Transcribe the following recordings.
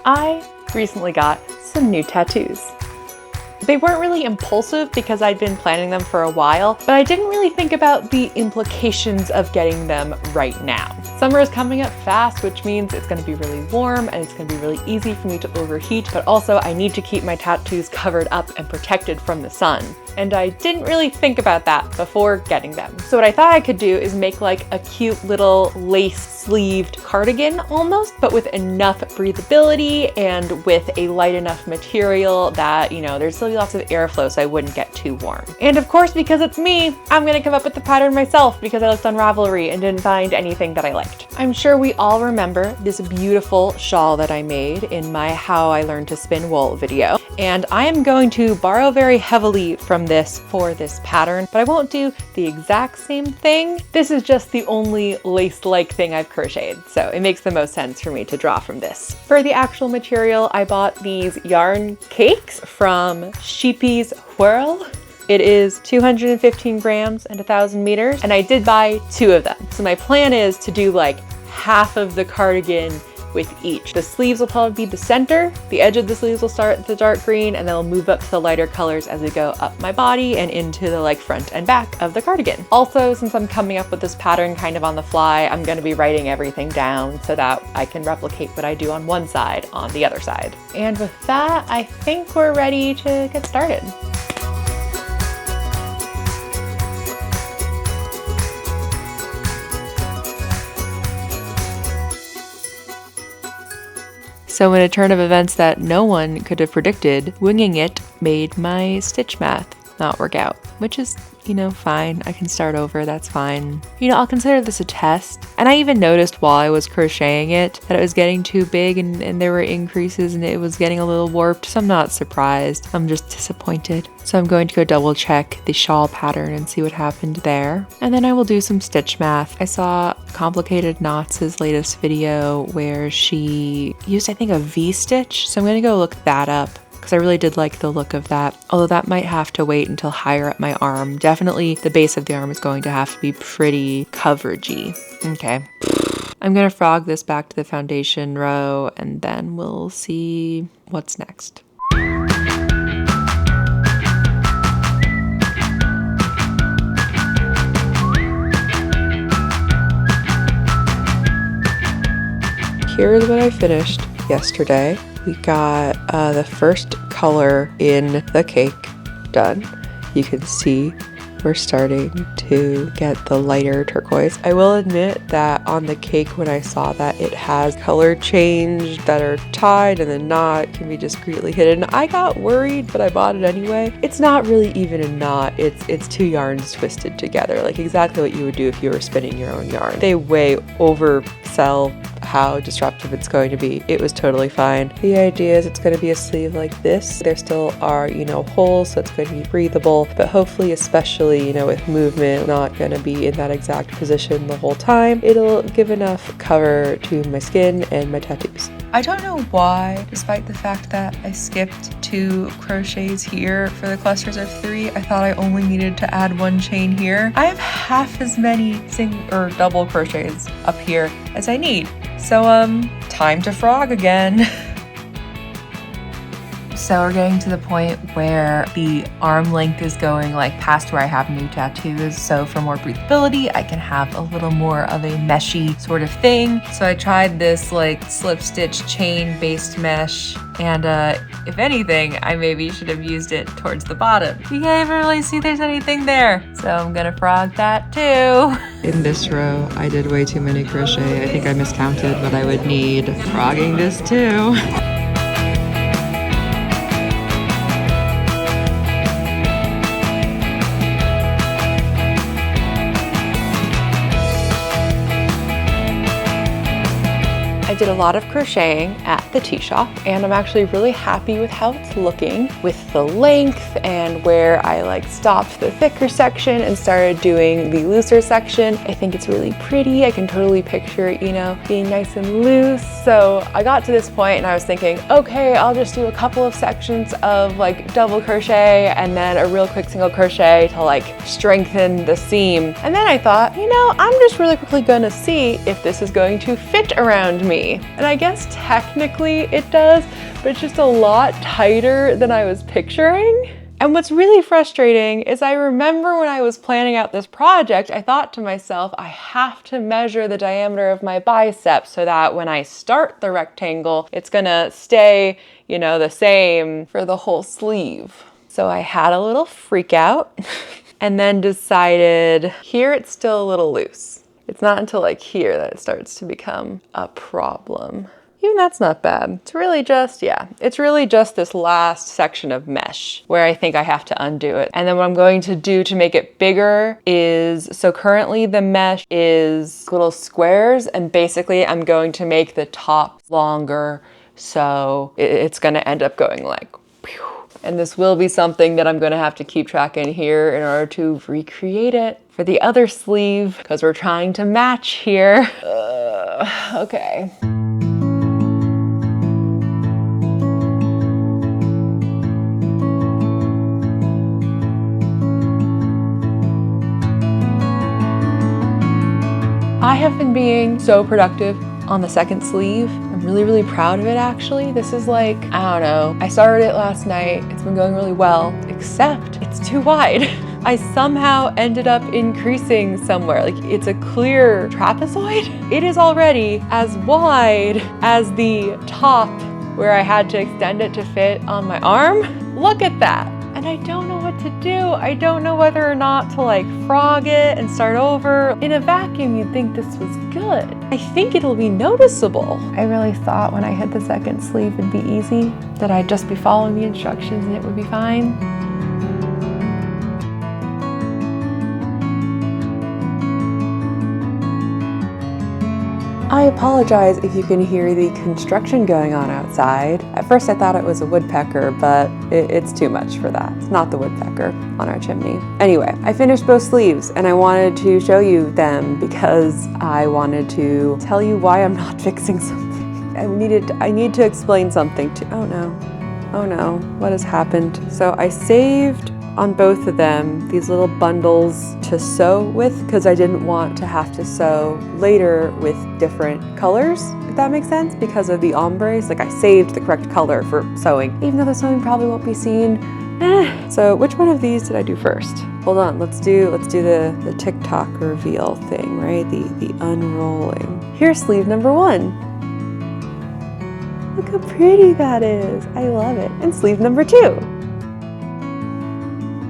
I recently got some new tattoos. They weren't really impulsive because I'd been planning them for a while, but I didn't really think about the implications of getting them right now. Summer is coming up fast, which means it's gonna be really warm and it's gonna be really easy for me to overheat, but also I need to keep my tattoos covered up and protected from the sun. And I didn't really think about that before getting them. So what I thought I could do is make like a cute little lace sleeved cardigan almost, but with enough breathability and with a light enough material that, you know, there's still lots of airflow so I wouldn't get too warm. And of course, because it's me, I'm gonna come up with the pattern myself because I looked on Ravelry and didn't find anything that I liked. I'm sure we all remember this beautiful shawl that I made in my How I Learned to Spin Wool video. And I am going to borrow very heavily from this for this pattern, but I won't do the exact same thing. This is just the only lace-like thing I've crocheted, so it makes the most sense for me to draw from this. For the actual material, I bought these yarn cakes from Sheepy's Whirl. It is 215 grams and 1,000 meters, and I did buy 2 of them. So my plan is to do like half of the cardigan with each. The sleeves will probably be the center. The edge of the sleeves will start at the dark green and then we'll move up to the lighter colors as we go up my body and into the like front and back of the cardigan. Also, since I'm coming up with this pattern kind of on the fly, I'm gonna be writing everything down so that I can replicate what I do on one side on the other side. And with that, I think we're ready to get started. So in a turn of events that no one could have predicted, winging it made my stitch math not work out, which is, you know, fine. I can start over, that's fine. You know, I'll consider this a test. And I even noticed while I was crocheting it that it was getting too big and there were increases and it was getting a little warped, so I'm not surprised. I'm just disappointed. So I'm going to go double check the shawl pattern and see what happened there. And then I will do some stitch math. I saw Complicated Knots' latest video where she used, I think, a V-stitch. So I'm gonna go look that up, because I really did like the look of that. Although that might have to wait until higher at my arm. Definitely the base of the arm is going to have to be pretty coveragey. Okay. I'm gonna frog this back to the foundation row and then we'll see what's next. Here's what I finished yesterday. We got the first color in the cake done. You can see we're starting to get the lighter turquoise. I will admit that on the cake when I saw that it has color change that are tied and then not, can be discreetly hidden. I got worried, but I bought it anyway. It's not really even a knot, it's 2 yarns twisted together, like exactly what you would do if you were spinning your own yarn. They way oversell how disruptive it's going to be. It was totally fine. The idea is it's going to be a sleeve like this. There still are, you know, holes, so it's going to be breathable, but hopefully, especially, you know, with movement, not going to be in that exact position the whole time. It'll give enough cover to my skin and my tattoos. I don't know why, despite the fact that I skipped 2 crochets here for the clusters of 3, I thought I only needed to add 1 chain here. I have half as many single or double crochets up here as I need. So, time to frog again. So we're getting to the point where the arm length is going like past where I have new tattoos. So for more breathability, I can have a little more of a meshy sort of thing. So I tried this like slip stitch chain based mesh. And if anything, I maybe should have used it towards the bottom. You can't even really see there's anything there. So I'm gonna frog that too. In this row, I did way too many crochet. I think I miscounted what I would need. Frogging this too. I did a lot of crocheting at the tea shop and I'm actually really happy with how it's looking with the length and where I like stopped the thicker section and started doing the looser section. I think it's really pretty. I can totally picture, you know, being nice and loose. So I got to this point and I was thinking, okay, I'll just do a couple of sections of like double crochet and then a real quick single crochet to like strengthen the seam. And then I thought, you know, I'm just really quickly gonna see if this is going to fit around me. me. And I guess technically it does, but it's just a lot tighter than I was picturing. And what's really frustrating is I remember when I was planning out this project, I thought to myself, I have to measure the diameter of my bicep so that when I start the rectangle, it's gonna stay, you know, the same for the whole sleeve. So I had a little freak out and then decided here it's still a little loose. It's not until like here that it starts to become a problem. Even that's not bad. It's really just, yeah, it's really just this last section of mesh where I think I have to undo it. And then what I'm going to do to make it bigger is, so currently the mesh is little squares, and basically I'm going to make the top longer, so it's gonna end up going like, pew. And this will be something that I'm gonna have to keep track in here in order to recreate it for the other sleeve, because we're trying to match here. Okay. I have been being so productive on the second sleeve. I'm really, really proud of it actually. This is like, I don't know, I started it last night. It's been going really well, except it's too wide. I somehow ended up increasing somewhere. Like it's a clear trapezoid. It is already as wide as the top where I had to extend it to fit on my arm. Look at that. And I don't know what to do. I don't know whether or not to like frog it and start over. In a vacuum, you'd think this was good. I think it'll be noticeable. I really thought when I hit the second sleeve it'd be easy, that I'd just be following the instructions and it would be fine. I apologize if you can hear the construction going on outside. At first I thought it was a woodpecker, but it's too much for that. It's not the woodpecker on our chimney. Anyway, I finished both sleeves and I wanted to show you them because I wanted to tell you why I'm not fixing something. I need to explain something to, oh no, what has happened? So I saved on both of them these little bundles to sew with because I didn't want to have to sew later with different colors, if that makes sense, because of the ombres. Like I saved the correct color for sewing, even though the sewing probably won't be seen. So which one of these did I do first? Hold on, let's do the TikTok reveal thing, right? The unrolling. Here's sleeve number 1. Look how pretty that is. I love it. And sleeve number 2.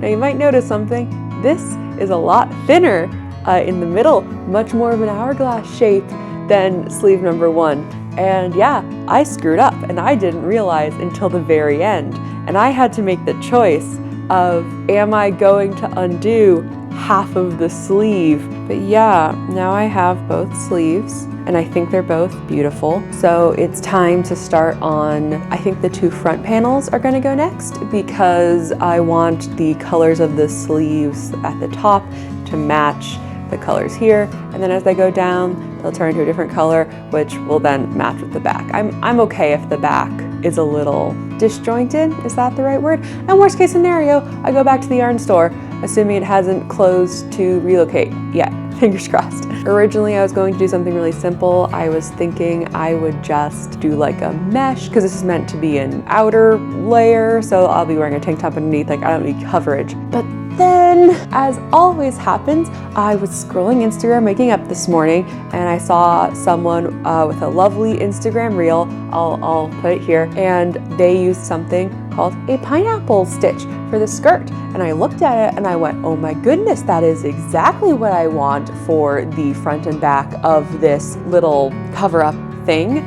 Now you might notice something. This is a lot thinner in the middle, much more of an hourglass shape than sleeve number 1. And yeah, I screwed up and I didn't realize until the very end. And I had to make the choice of, am I going to undo half of the sleeve? But yeah, now I have both sleeves and I think they're both beautiful. So it's time to start on, I think the 2 front panels are gonna go next because I want the colors of the sleeves at the top to match the colors here. And then as they go down, they'll turn into a different color, which will then match with the back. I'm okay if the back is a little disjointed, is that the right word? And worst case scenario, I go back to the yarn store, assuming it hasn't closed to relocate yet. Fingers crossed. Originally, I was going to do something really simple. I was thinking I would just do like a mesh, because this is meant to be an outer layer, so I'll be wearing a tank top underneath, like I don't need coverage. But then, as always happens, I was scrolling Instagram making up this morning, and I saw someone with a lovely Instagram reel, I'll put it here, and they used something called a pineapple stitch for the skirt. And I looked at it and I went, oh my goodness, that is exactly what I want for the front and back of this little cover-up thing.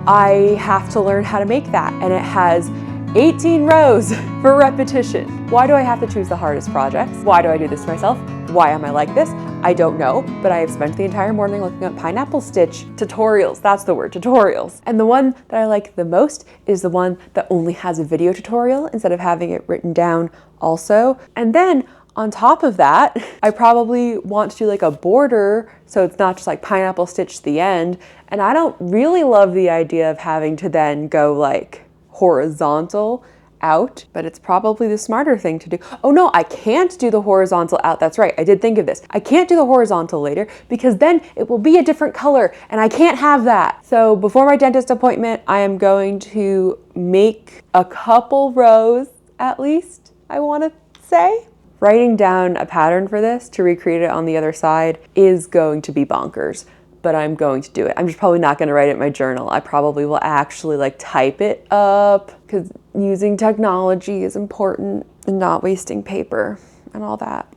I have to learn how to make that, and it has 18 rows for repetition. Why do I have to choose the hardest projects? Why do I do this to myself? Why am I like this? I don't know, but I have spent the entire morning looking up pineapple stitch tutorials. That's the word, tutorials. And the one that I like the most is the one that only has a video tutorial instead of having it written down also. And then on top of that, I probably want to do like a border so it's not just like pineapple stitch to the end. And I don't really love the idea of having to then go like horizontal out, but it's probably the smarter thing to do. Oh no, I can't do the horizontal out. That's right, I did think of this. I can't do the horizontal later because then it will be a different color and I can't have that. So before my dentist appointment, I am going to make a couple rows at least, I want to say. Writing down a pattern for this to recreate it on the other side is going to be bonkers, but I'm going to do it. I'm just probably not going to write it in my journal. I probably will actually like type it up because using technology is important and not wasting paper and all that.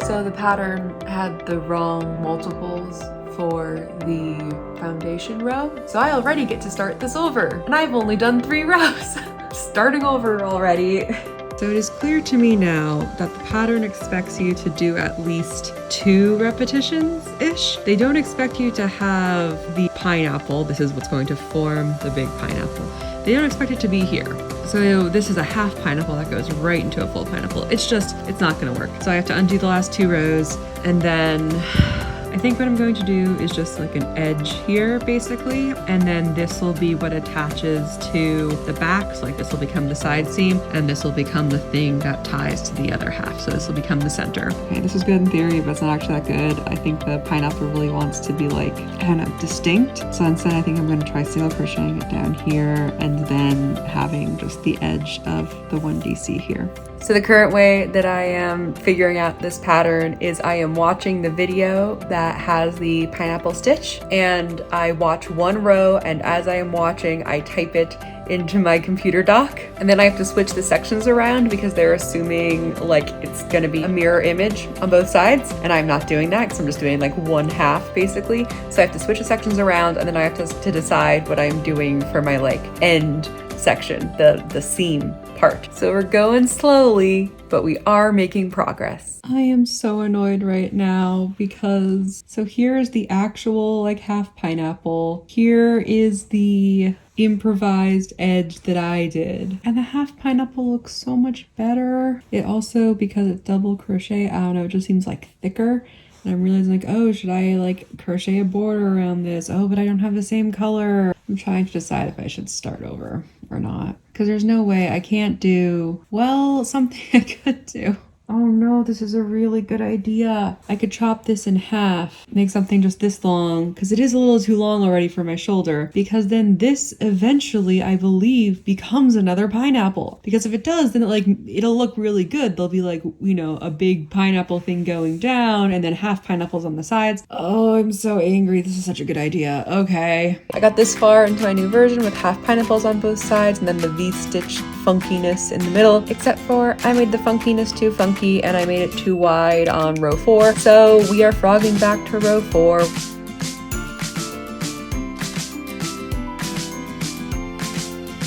So the pattern had the wrong multiples for the foundation row. So I already get to start this over and I've only done 3 rows. Starting over already. So it is clear to me now that the pattern expects you to do at least 2 repetitions-ish. They don't expect you to have the pineapple. This is what's going to form the big pineapple. They don't expect it to be here. So this is a half pineapple that goes right into a full pineapple. It's not gonna work. So I have to undo the last 2 rows and then I think what I'm going to do is just like an edge here basically, and then this will be what attaches to the back. So like this will become the side seam and this will become the thing that ties to the other half. So this will become the center. Okay, this is good in theory, but it's not actually that good. I think the pineapple really wants to be like kind of distinct. So instead I think I'm going to try single crocheting it down here and then having just the edge of the 1DC here. So the current way that I am figuring out this pattern is I am watching the video that has the pineapple stitch and I watch 1 row, and as I am watching, I type it into my computer doc. And then I have to switch the sections around because they're assuming like it's gonna be a mirror image on both sides. And I'm not doing that because I'm just doing like 1/2 basically. So I have to switch the sections around and then I have to decide what I'm doing for my like end section, the seam part. So we're going slowly, but we are making progress. I am so annoyed right now because, so here's the actual like half pineapple. Here is the improvised edge that I did. And the half pineapple looks so much better. It also, because it's double crochet, I don't know, it just seems like thicker. And I'm realizing like, oh, should I like crochet a border around this? Oh, but I don't have the same color. I'm trying to decide if I should start over or not. Because there's no way I can't do, well, something I could do. Oh no, this is a really good idea. I could chop this in half, make something just this long, because it is a little too long already for my shoulder, because then this eventually, I believe, becomes another pineapple. Because if it does, then it'll look really good. There'll be like, you know, a big pineapple thing going down and then half pineapples on the sides. Oh, I'm so angry. This is such a good idea. Okay. I got this far into my new version with half pineapples on both sides and then the V-stitch funkiness in the middle, except for I made the funkiness too funky and I made it too wide on row 4. So we are frogging back to row 4.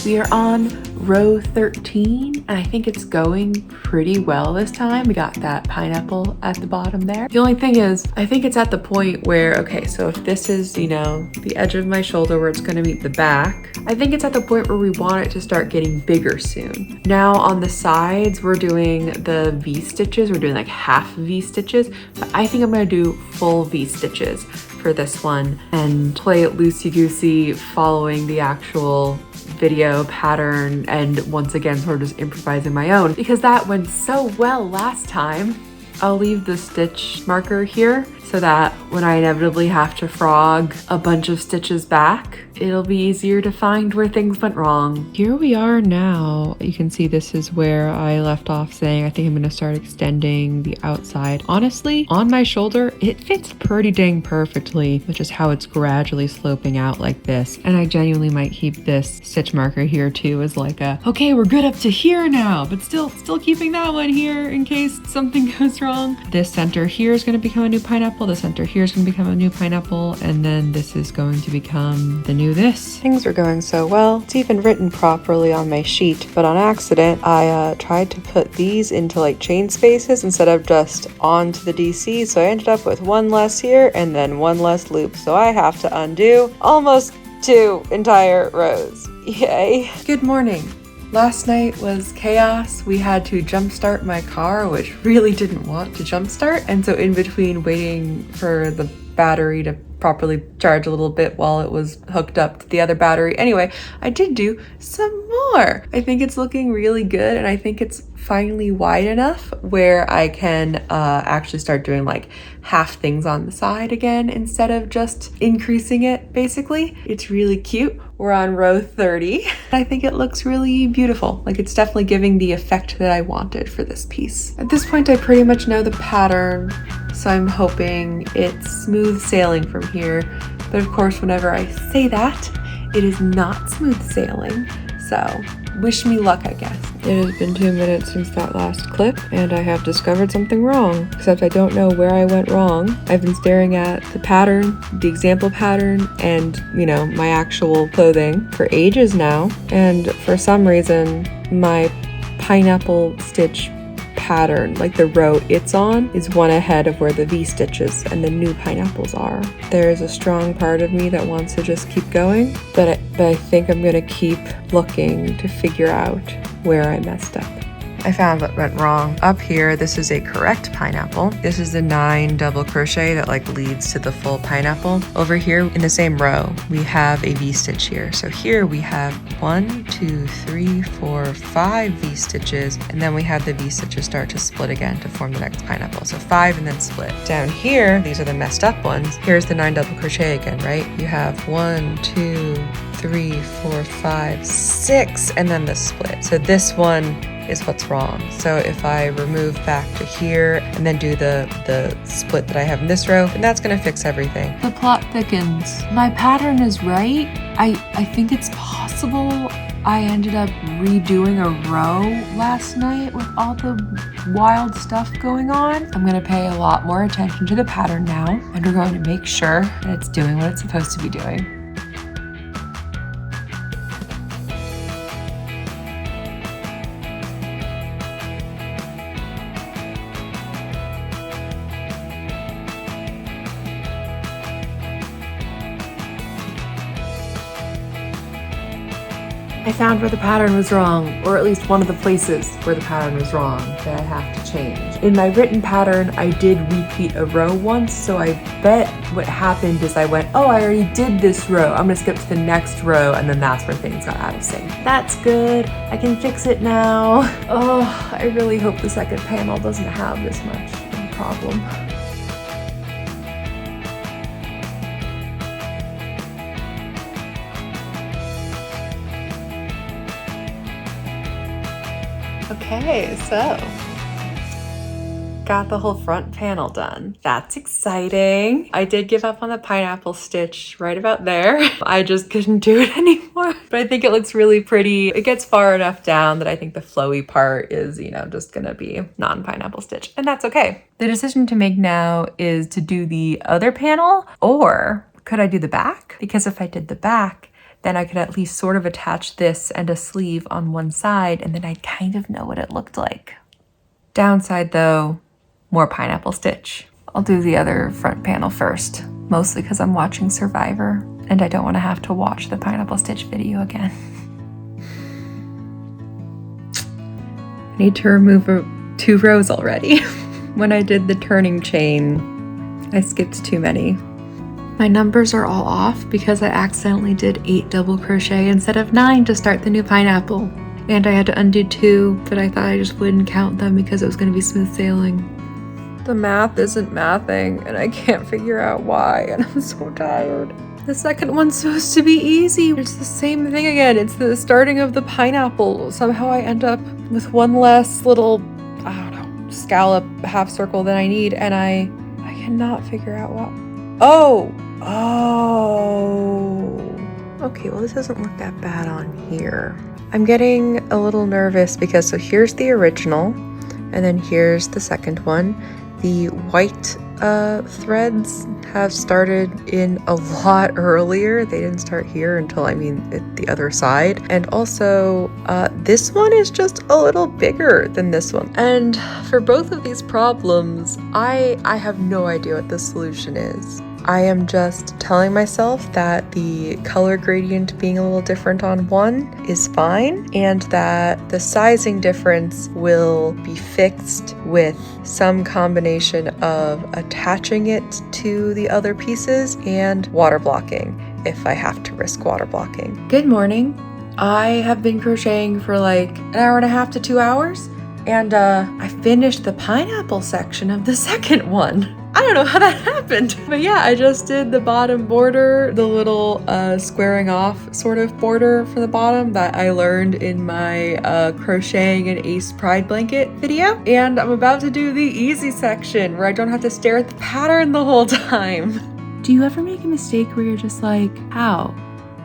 We are on row 13 and I think it's going pretty well this time. We got that pineapple at the bottom there. The only thing is, I think it's at the point where, okay, so if this is, you know, the edge of my shoulder where it's going to meet the back, I think it's at the point where we want it to start getting bigger soon. Now on the sides, we're doing the V stitches. We're doing like half V stitches, but I think I'm going to do full V stitches for this one and play it loosey-goosey following the actual video pattern and once again sort of just improvising my own because that went so well last time. I'll leave the stitch marker here so that when I inevitably have to frog a bunch of stitches back, it'll be easier to find where things went wrong. Here we are now. You can see this is where I left off saying I think I'm gonna start extending the outside. Honestly, on my shoulder, it fits pretty dang perfectly, which is how it's gradually sloping out like this. And I genuinely might keep this stitch marker here too as like a, okay, we're good up to here now, but still keeping that one here in case something goes wrong. This center here is gonna become a new pineapple. The center here is gonna become a new pineapple. And then this is going to become the new this. Things are going so well. It's even written properly on my sheet, but on accident, I tried to put these into like chain spaces instead of just onto the DC. So I ended up with one less here and then one less loop. So I have to undo almost 2 entire rows. Yay. Good morning. Last night was chaos. We had to jumpstart my car, which really didn't want to jumpstart. And so in between waiting for the battery to properly charge a little bit while it was hooked up to the other battery. Anyway, I did do some more. I think it's looking really good, and I think it's finally wide enough where I can actually start doing like half things on the side again instead of just increasing it, basically. It's really cute. We're on row 30. I think it looks really beautiful. Like, it's definitely giving the effect that I wanted for this piece. At this point, I pretty much know the pattern, so I'm hoping it's smooth sailing from here. But of course, whenever I say that, it is not smooth sailing. So wish me luck, I guess. It has been 2 minutes since that last clip, and I have discovered something wrong, except I don't know where I went wrong. I've been staring at the pattern, the example pattern, and, you know, my actual clothing for ages now, and for some reason, my pineapple stitch pattern, like the row it's on, is one ahead of where the V-stitches and the new pineapples are. There is a strong part of me that wants to just keep going, but I think I'm gonna keep looking to figure out where I messed up. I found what went wrong. Up here, this is a correct pineapple. This is the 9 double crochet that like leads to the full pineapple. Over here in the same row, we have a V-stitch here. So here we have 1, 2, 3, 4, 5 V-stitches, and then we have the V-stitches start to split again to form the next pineapple. So 5 and then split. Down here, these are the messed up ones. Here's the 9 double crochet again, right? You have 1, 2, 3, 4, 5, 6, and then the split. So this one is what's wrong. So if I remove back to here and then do the split that I have in this row, then that's gonna fix everything. The plot thickens. My pattern is right. I think it's possible I ended up redoing a row last night with all the wild stuff going on. I'm gonna pay a lot more attention to the pattern now, and we're going to make sure that it's doing what it's supposed to be doing. I found where the pattern was wrong, or at least one of the places where the pattern was wrong that I have to change. In my written pattern, I did repeat a row once, so I bet what happened is I went, oh, I already did this row. I'm gonna skip to the next row, and then that's where things got out of sync. That's good. I can fix it now. Oh, I really hope the second panel doesn't have this much of a problem. Okay, so got the whole front panel done. That's exciting. I did give up on the pineapple stitch right about there. I just couldn't do it anymore. But I think it looks really pretty. It gets far enough down that I think the flowy part is, you know, just gonna be non-pineapple stitch, and that's okay. The decision to make now is to do the other panel, or could I do the back? Because if I did the back, then I could at least sort of attach this and a sleeve on one side, and then I'd kind of know what it looked like. Downside though, more pineapple stitch. I'll do the other front panel first, mostly because I'm watching Survivor, and I don't want to have to watch the pineapple stitch video again. I need to remove 2 rows already. When I did the turning chain, I skipped too many. My numbers are all off because I accidentally did 8 double crochet instead of 9 to start the new pineapple. And I had to undo 2, but I thought I just wouldn't count them because it was going to be smooth sailing. The math isn't mathing, and I can't figure out why, and I'm so tired. The second one's supposed to be easy. It's the same thing again. It's the starting of the pineapple. Somehow I end up with one less little, I don't know, scallop half circle than I need, and I cannot figure out what. Oh! Okay, well this doesn't look that bad on here. I'm getting a little nervous because, so here's the original, and then here's the second one. The white threads have started in a lot earlier. They didn't start here until, at the other side. And also, this one is just a little bigger than this one. And for both of these problems, I have no idea what the solution is. I am just telling myself that the color gradient being a little different on one is fine, and that the sizing difference will be fixed with some combination of attaching it to the other pieces and water blocking if I have to risk water blocking. Good morning. I have been crocheting for like an hour and a half to 2 hours, and I finished the pineapple section of the second one. I don't know how that happened, but yeah, I just did the bottom border, the little squaring off sort of border for the bottom that I learned in my crocheting an ace pride blanket video. And I'm about to do the easy section where I don't have to stare at the pattern the whole time. Do you ever make a mistake where you're just like, how?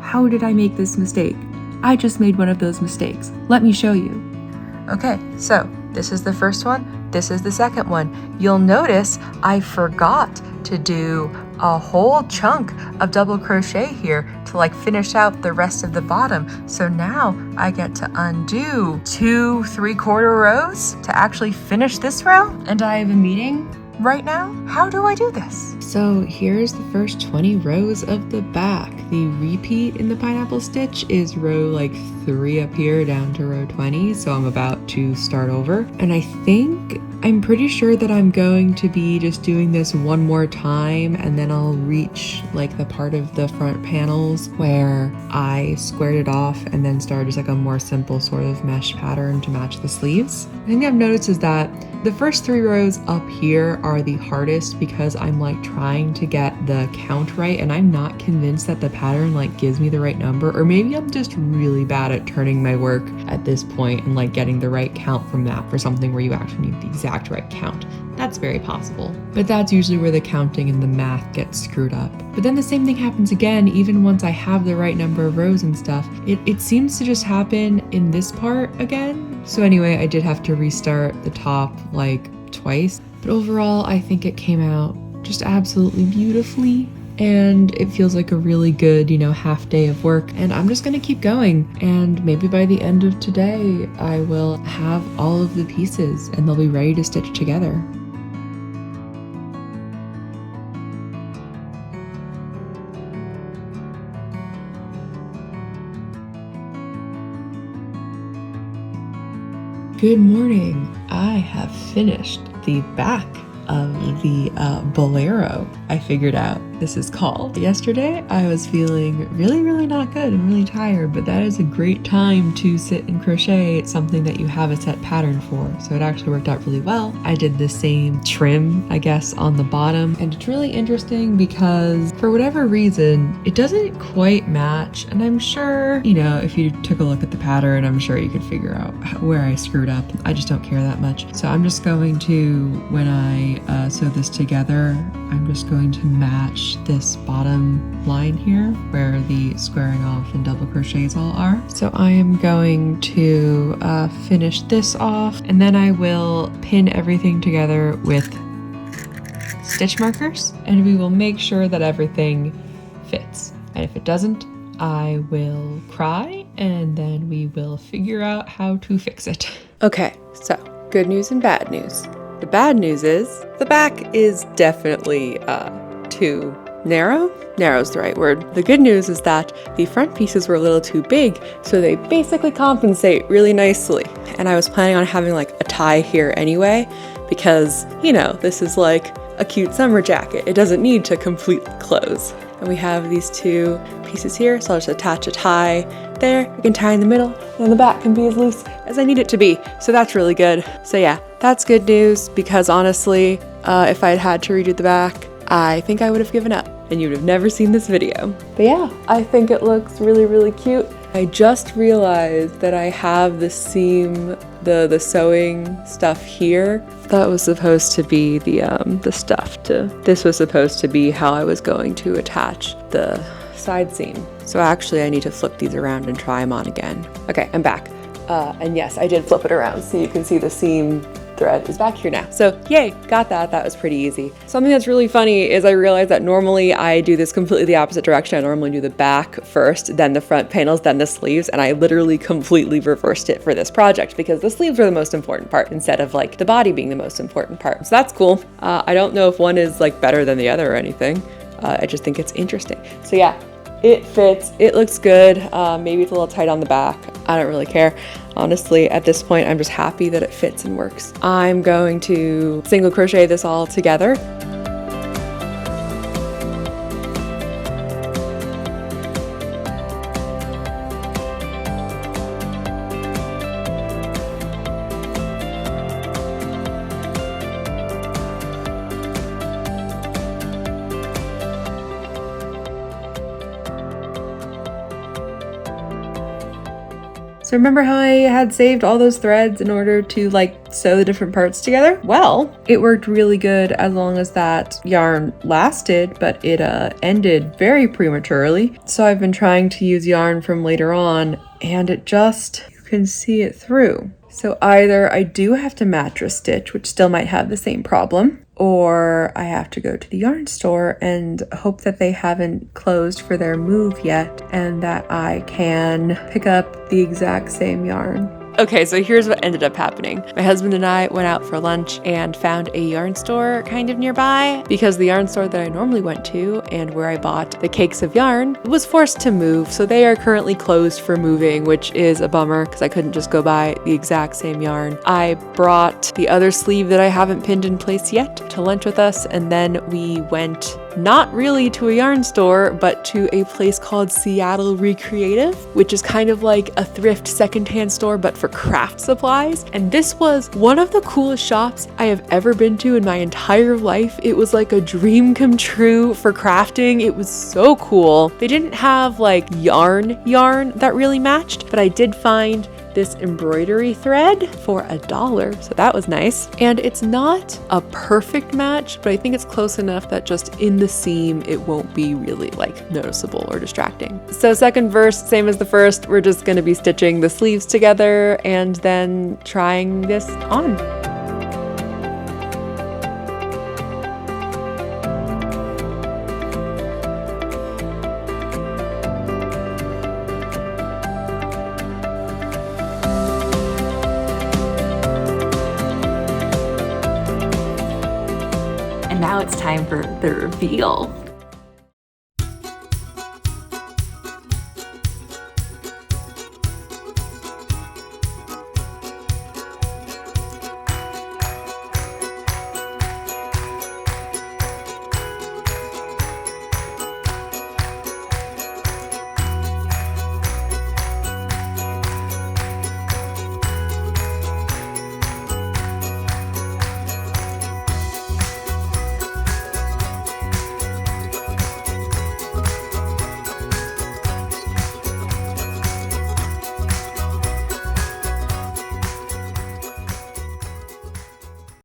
How did I make this mistake? I just made one of those mistakes. Let me show you. Okay, so this is the first one. This is the second one. You'll notice I forgot to do a whole chunk of double crochet here to like finish out the rest of the bottom. So now I get to undo 2 3/4 rows to actually finish this row. And I have a meeting right now. How do I do this? So here's the first 20 rows of the back. The repeat in the pineapple stitch is row like 3 up here down to row 20. So I'm about to start over. And I'm pretty sure that I'm going to be just doing this one more time, and then I'll reach like the part of the front panels where I squared it off and then started just like a more simple sort of mesh pattern to match the sleeves. The thing I've noticed is that the first 3 rows up here are the hardest because I'm like trying to get the count right, and I'm not convinced that the pattern like gives me the right number, or maybe I'm just really bad at turning my work at this point and like getting the right count from that for something where you actually need the exact right count. That's very possible. But that's usually where the counting and the math gets screwed up. But then the same thing happens again, even once I have the right number of rows and stuff. It seems to just happen in this part again. So anyway, I did have to restart the top like twice. But overall, I think it came out just absolutely beautifully. And it feels like a really good, half day of work. And I'm just gonna keep going. And maybe by the end of today, I will have all of the pieces and they'll be ready to stitch together. Good morning. I have finished the back of the Bolero I figured out this is called. Yesterday I was feeling really not good and really tired, but that is a great time to sit and crochet. It's something that you have a set pattern for, so it actually worked out really well. I did the same trim, I guess, on the bottom, and it's really interesting because for whatever reason it doesn't quite match, and I'm sure, if you took a look at the pattern, I'm sure you could figure out where I screwed up. I just don't care that much. So I'm just going to, when I sew this together, I'm just going to match this bottom line here where the squaring off and double crochets all are. So I am going to finish this off, and then I will pin everything together with stitch markers, and we will make sure that everything fits. And if it doesn't, I will cry, and then we will figure out how to fix it. Okay, so good news and bad news. The bad news is the back is definitely too narrow. Narrow's the right word. The good news is that the front pieces were a little too big, so they basically compensate really nicely. And I was planning on having like a tie here anyway, because, this is like a cute summer jacket. It doesn't need to completely close. And we have these 2 pieces here, so I'll just attach a tie there. I can tie in the middle, and the back can be as loose as I need it to be. So that's really good. So yeah, that's good news, because honestly, if I had to redo the back, I think I would have given up and you'd have never seen this video. But yeah, I think it looks really cute. I just realized that I have the seam, the sewing stuff here. That was supposed to be the stuff this was supposed to be how I was going to attach the side seam. So actually I need to flip these around and try them on again. Okay, I'm back. And yes, I did flip it around so you can see the seam thread is back here now. So yay, got that. That was pretty easy. Something that's really funny is I realized that normally I do this completely the opposite direction. I normally do the back first, then the front panels, then the sleeves, and I literally completely reversed it for this project because the sleeves are the most important part instead of like the body being the most important part. So that's cool. I don't know if one is like better than the other or anything. I just think it's interesting. So yeah, it fits, it looks good. Maybe it's a little tight on the back. I don't really care. Honestly, at this point, I'm just happy that it fits and works. I'm going to single crochet this all together. So remember how I had saved all those threads in order to like sew the different parts together? Well, it worked really good as long as that yarn lasted, but it ended very prematurely. So I've been trying to use yarn from later on and it just, you can see it through. So either I do have to mattress stitch, which still might have the same problem, or I have to go to the yarn store and hope that they haven't closed for their move yet and that I can pick up the exact same yarn. Okay, so here's what ended up happening. My husband and I went out for lunch and found a yarn store kind of nearby because the yarn store that I normally went to and where I bought the cakes of yarn was forced to move. So they are currently closed for moving, which is a bummer because I couldn't just go buy the exact same yarn. I brought the other sleeve that I haven't pinned in place yet to lunch with us, and then we went not really to a yarn store, but to a place called Seattle Recreative, which is kind of like a thrift secondhand store, but for craft supplies. And this was one of the coolest shops I have ever been to in my entire life. It was like a dream come true for crafting. It was so cool. They didn't have like yarn that really matched, but I did find this embroidery thread for $1, so that was nice. And it's not a perfect match, but I think it's close enough that just in the seam it won't be really like noticeable or distracting. So second verse, same as the first, we're just going to be stitching the sleeves together and then trying this on. Now it's time for the reveal.